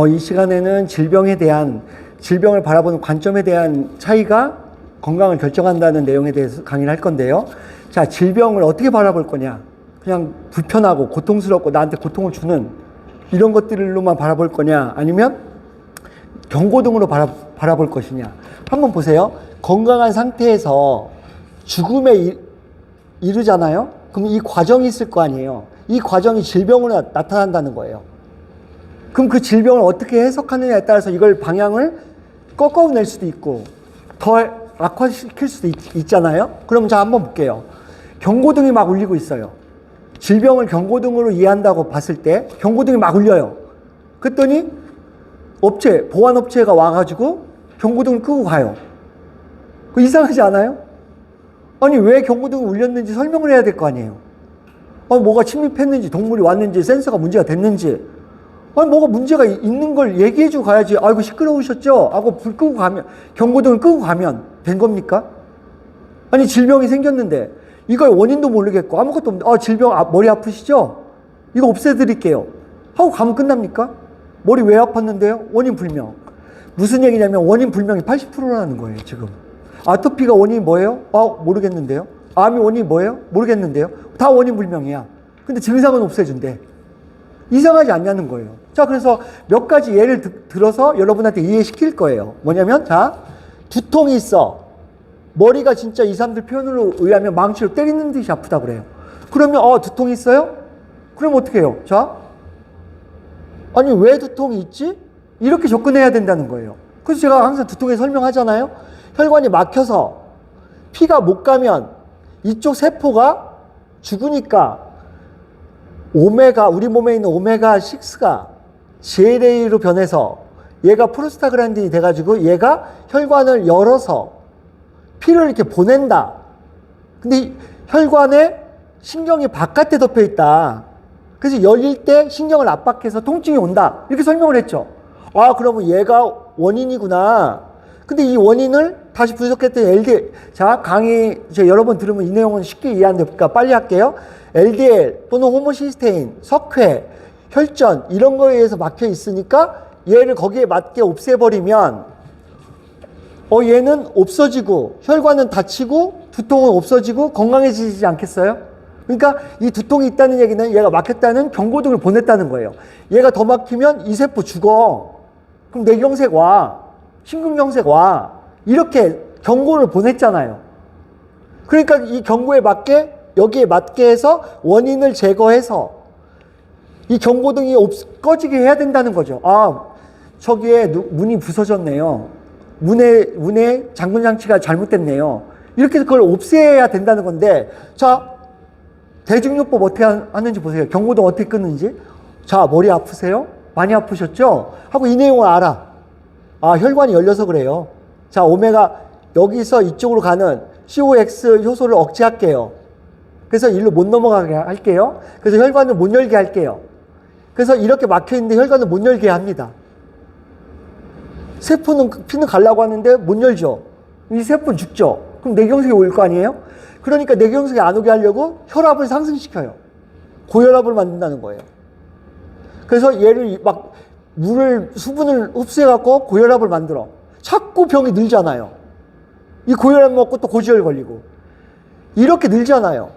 이 시간에는 질병을 바라보는 관점에 대한 차이가 건강을 결정한다는 내용에 대해서 강의를 할 건데요. 자, 질병을 어떻게 바라볼 거냐? 그냥 불편하고 고통스럽고 나한테 고통을 주는 이런 것들로만 바라볼 거냐? 아니면 경고등으로 바라볼 것이냐? 한번 보세요. 건강한 상태에서 죽음에 이르잖아요? 그럼 이 과정이 있을 거 아니에요? 이 과정이 질병으로 나타난다는 거예요. 그럼 그 질병을 어떻게 해석하느냐에 따라서 이걸 방향을 꺾어낼 수도 있고 더 악화시킬 수도 있잖아요. 그럼 자, 한번 볼게요. 경고등이 막 울리고 있어요. 질병을 경고등으로 이해한다고 봤을 때 경고등이 막 울려요. 그랬더니 보안업체가 와가지고 경고등을 끄고 가요. 그 이상하지 않아요? 아니, 왜 경고등이 울렸는지 설명을 해야 될 거 아니에요. 뭐가 침입했는지, 동물이 왔는지, 센서가 문제가 됐는지, 뭐가 문제가 있는 걸 얘기해주고 가야지. 아이고, 시끄러우셨죠? 하고 불 끄고 가면, 경고등을 끄고 가면 된 겁니까? 아니, 질병이 생겼는데, 이걸 원인도 모르겠고, 아무것도 없는데, 질병, 머리 아프시죠? 이거 없애드릴게요. 하고 가면 끝납니까? 머리 왜 아팠는데요? 원인 불명. 무슨 얘기냐면, 원인 불명이 80%라는 거예요, 지금. 아토피가 원인이 뭐예요? 모르겠는데요. 암이 원인이 뭐예요? 모르겠는데요. 다 원인 불명이야. 근데 증상은 없애준대. 이상하지 않냐는 거예요. 자, 그래서 몇 가지 예를 들어서 여러분한테 이해시킬 거예요. 뭐냐면, 자, 두통이 있어. 머리가 진짜 이 사람들 표현으로 의하면 망치로 때리는 듯이 아프다 그래요. 그러면, 두통이 있어요? 그럼 어떻게 해요? 자, 아니, 왜 두통이 있지? 이렇게 접근해야 된다는 거예요. 그래서 제가 항상 두통에 설명하잖아요. 혈관이 막혀서 피가 못 가면 이쪽 세포가 죽으니까 우리 몸에 있는 오메가6가 GLA로 변해서 얘가 프로스타글란딘이 돼가지고 얘가 혈관을 열어서 피를 이렇게 보낸다. 근데 혈관에 신경이 바깥에 덮여 있다. 그래서 열릴 때 신경을 압박해서 통증이 온다. 이렇게 설명을 했죠. 그러면 얘가 원인이구나. 근데 이 원인을 다시 분석했더니 LDL. 자, 강의 여러 번 들으면 이 내용은 쉽게 이해하니까 빨리 할게요. LDL 또는 호모시스테인, 석회, 혈전 이런 거에 의해서 막혀 있으니까 얘를 거기에 맞게 없애버리면 얘는 없어지고 혈관은 닫히고 두통은 없어지고 건강해지지 않겠어요? 그러니까 이 두통이 있다는 얘기는 얘가 막혔다는 경고등을 보냈다는 거예요. 얘가 더 막히면 이 세포 죽어. 그럼 뇌경색 와. 심근경색 와. 이렇게 경고를 보냈잖아요. 그러니까 이 경고에 맞게 여기에 맞게 해서 원인을 제거해서 이 경고등이 꺼지게 해야 된다는 거죠. 저기에 문이 부서졌네요. 문에 잠금 장치가 잘못됐네요. 이렇게 해서 그걸 없애야 된다는 건데, 자, 대중요법 어떻게 하는지 보세요. 경고등 어떻게 끊는지. 자, 머리 아프세요? 많이 아프셨죠? 하고 이 내용을 알아. 혈관이 열려서 그래요. 자, 여기서 이쪽으로 가는 COX 효소를 억제할게요. 그래서 일로 못 넘어가게 할게요. 그래서 혈관을 못 열게 할게요. 그래서 이렇게 막혀있는데 혈관을 못 열게 합니다. 피는 가려고 하는데 못 열죠. 이 세포는 죽죠. 그럼 뇌경색이 올 거 아니에요? 그러니까 뇌경색이 안 오게 하려고 혈압을 상승시켜요. 고혈압을 만든다는 거예요. 그래서 얘를 수분을 흡수해갖고 고혈압을 만들어. 자꾸 병이 늘잖아요. 이 고혈압 먹고 또 고지혈 걸리고. 이렇게 늘잖아요.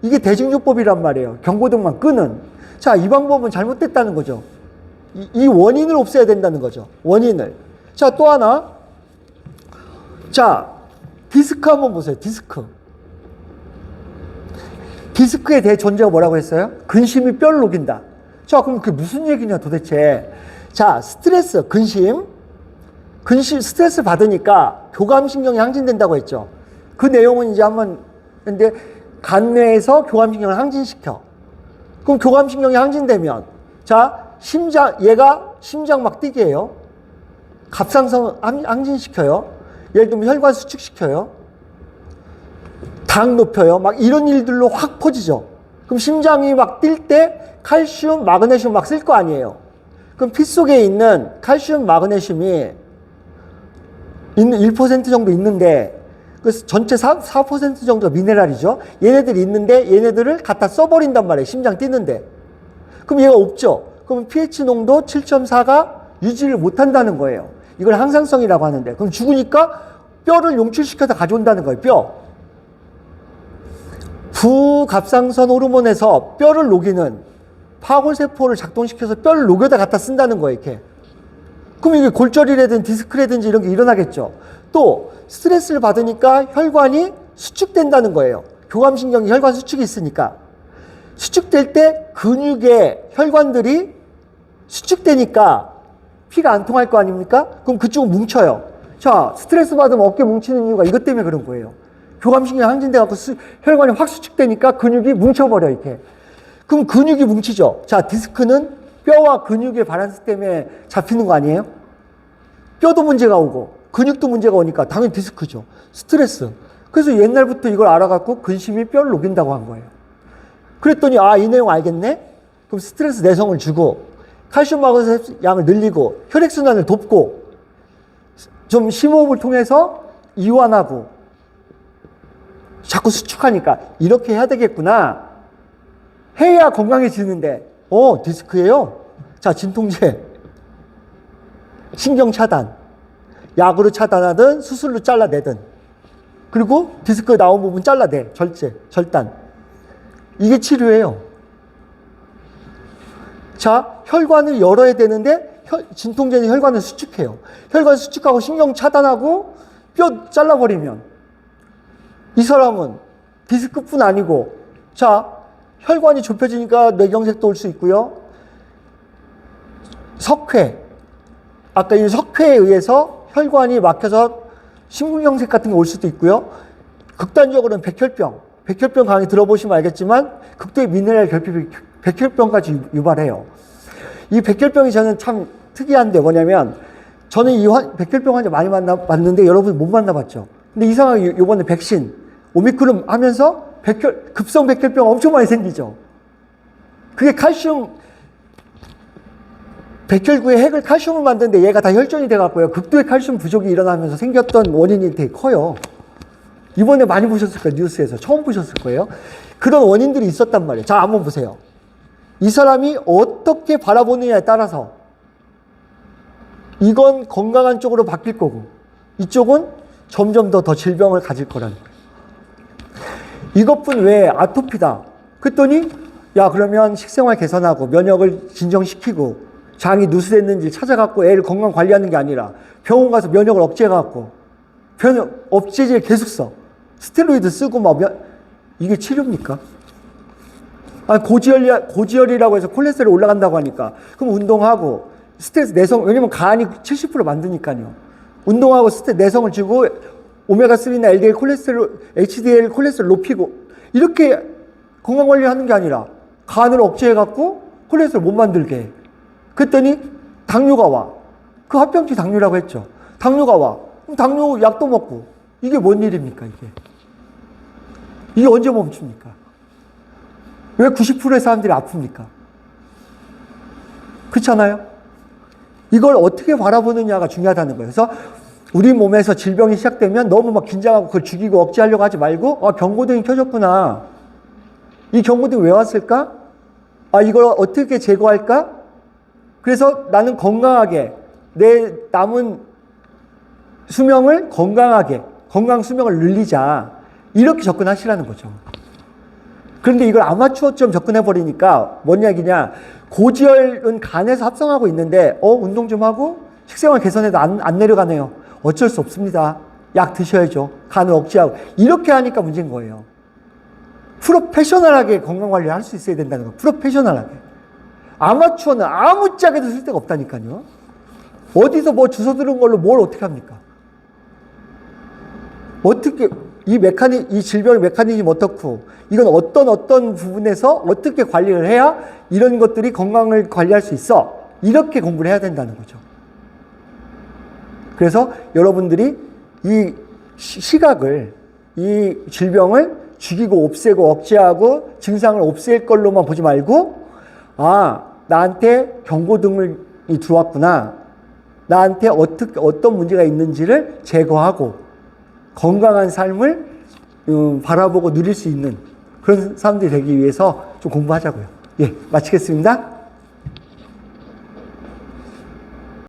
이게 대증요법이란 말이에요. 경고등만 끄는. 자, 이 방법은 잘못됐다는 거죠. 이 원인을 없애야 된다는 거죠. 원인을. 자, 또 하나. 자, 디스크 한번 보세요. 디스크에 대해 존재가 뭐라고 했어요? 근심이 뼈를 녹인다. 자, 그럼 그게 무슨 얘기냐 도대체. 자, 스트레스, 근심, 스트레스 받으니까 교감신경이 항진된다고 했죠. 그 내용은 이제 근데 간뇌에서 교감신경을 항진시켜. 그럼 교감신경이 항진되면, 자, 얘가 심장 막 뛰게 해요. 갑상선 항진시켜요. 예를 들면 혈관 수축시켜요. 당 높여요. 이런 일들로 확 퍼지죠. 그럼 심장이 막 뛸 때 칼슘, 마그네슘 막 쓸 거 아니에요. 그럼 피 속에 있는 칼슘, 마그네슘이 1% 정도 있는데, 그래서 전체 4% 정도가 미네랄이죠. 얘네들이 있는데 얘네들을 갖다 써버린단 말이에요. 심장 뛰는데. 그럼 얘가 없죠. 그럼 pH 농도 7.4가 유지를 못한다는 거예요. 이걸 항상성이라고 하는데, 그럼 죽으니까 뼈를 용출시켜서 가져온다는 거예요. 뼈. 부갑상선 호르몬에서 뼈를 녹이는 파골세포를 작동시켜서 뼈를 녹여다 갖다 쓴다는 거예요. 이렇게. 그럼 이게 골절이라든지 디스크라든지 이런 게 일어나겠죠. 또 스트레스를 받으니까 혈관이 수축된다는 거예요. 교감신경이 혈관 수축이 있으니까. 수축될 때 근육의 혈관들이 수축되니까 피가 안 통할 거 아닙니까? 그럼 그쪽은 뭉쳐요. 자, 스트레스 받으면 어깨 뭉치는 이유가 이것 때문에 그런 거예요. 교감신경이 항진돼 갖고 혈관이 확 수축되니까 근육이 뭉쳐버려 이렇게. 그럼 근육이 뭉치죠. 자, 디스크는 뼈와 근육의 밸런스 때문에 잡히는 거 아니에요? 뼈도 문제가 오고 근육도 문제가 오니까 당연히 디스크죠. 스트레스. 그래서 옛날부터 이걸 알아갖고 근심이 뼈를 녹인다고 한 거예요. 그랬더니 이 내용 알겠네? 그럼 스트레스 내성을 주고 칼슘 마그네슘 양을 늘리고 혈액순환을 돕고 좀 심호흡을 통해서 이완하고 자꾸 수축하니까 이렇게 해야 되겠구나. 해야 건강해지는데 디스크예요? 자, 진통제, 신경 차단, 약으로 차단하든 수술로 잘라내든 그리고 디스크 나온 부분 잘라내, 절단. 이게 치료예요. 자, 혈관을 열어야 되는데 진통제는 혈관을 수축해요. 혈관 수축하고 신경 차단하고 뼈 잘라버리면 이 사람은 디스크뿐 아니고 자, 혈관이 좁혀지니까 뇌경색도 올 수 있고요. 석회. 아까 이 석회에 의해서 혈관이 막혀서 심근경색 같은 게 올 수도 있고요. 극단적으로는 백혈병. 백혈병 강의 들어보시면 알겠지만 극도의 미네랄 결핍이 백혈병까지 유발해요. 이 백혈병이 저는 참 특이한데 뭐냐면 저는 이 백혈병 환자 많이 만나봤는데 여러분 못 만나봤죠. 근데 이상하게 이번에 백신 오미크론 하면서 급성 백혈병 엄청 많이 생기죠. 그게 칼슘 백혈구의 핵을 칼슘을 만드는데 얘가 다 혈전이 돼갖고요. 극도의 칼슘 부족이 일어나면서 생겼던 원인이 되게 커요. 이번에 많이 보셨을 거예요. 뉴스에서 처음 보셨을 거예요. 그런 원인들이 있었단 말이에요. 자, 한번 보세요. 이 사람이 어떻게 바라보느냐에 따라서 이건 건강한 쪽으로 바뀔 거고 이쪽은 점점 더 질병을 가질 거라는 거예요. 이것뿐 외에 아토피다. 그랬더니 야, 그러면 식생활 개선하고 면역을 진정시키고 장이 누수됐는지 찾아갖고 애를 건강 관리하는 게 아니라 병원 가서 면역을 억제해갖고 억제제 계속 써. 스테로이드 쓰고 이게 치료입니까? 고지혈이라고 해서 콜레스테롤 올라간다고 하니까 그럼 운동하고 스트레스 내성, 왜냐면 간이 70% 만드니까요. 운동하고 스트레스 내성을 주고 오메가3나 LDL 콜레스테롤, HDL 콜레스테롤 높이고 이렇게 건강관리를 하는 게 아니라 간을 억제해갖고 콜레스테롤 못 만들게 해. 그랬더니 당뇨가 와. 그 합병증 당뇨라고 했죠. 당뇨가 와. 그럼 당뇨 약도 먹고 이게 뭔 일입니까 이게? 이게 언제 멈춥니까? 왜 90%의 사람들이 아픕니까? 그렇잖아요? 이걸 어떻게 바라보느냐가 중요하다는 거예요. 그래서 우리 몸에서 질병이 시작되면 너무 막 긴장하고 그걸 죽이고 억제하려고 하지 말고 경고등이 켜졌구나. 이 경고등이 왜 왔을까? 이걸 어떻게 제거할까? 그래서 나는 건강하게 내 남은 수명을 건강 수명을 늘리자. 이렇게 접근하시라는 거죠. 그런데 이걸 아마추어처럼 접근해버리니까 뭔 이야기냐. 고지혈은 간에서 합성하고 있는데 운동 좀 하고 식생활 개선해도 안 내려가네요. 어쩔 수 없습니다. 약 드셔야죠. 간을 억제하고. 이렇게 하니까 문제인 거예요. 프로페셔널하게 건강관리를 할 수 있어야 된다는 거예요. 프로페셔널하게. 아마추어는 아무짝에도 쓸 데가 없다니까요. 어디서 뭐 주워 들은 걸로 뭘 어떻게 합니까? 어떻게 이 질병의 메커니즘 어떻고 이건 어떤 부분에서 어떻게 관리를 해야 이런 것들이 건강을 관리할 수 있어. 이렇게 공부를 해야 된다는 거죠. 그래서 여러분들이 이 시각을 이 질병을 죽이고 없애고 억제하고 증상을 없앨 걸로만 보지 말고 나한테 경고등이 들어왔구나. 나한테 어떤 문제가 있는지를 제거하고 건강한 삶을 바라보고 누릴 수 있는 그런 사람들이 되기 위해서 좀 공부하자고요. 예, 마치겠습니다.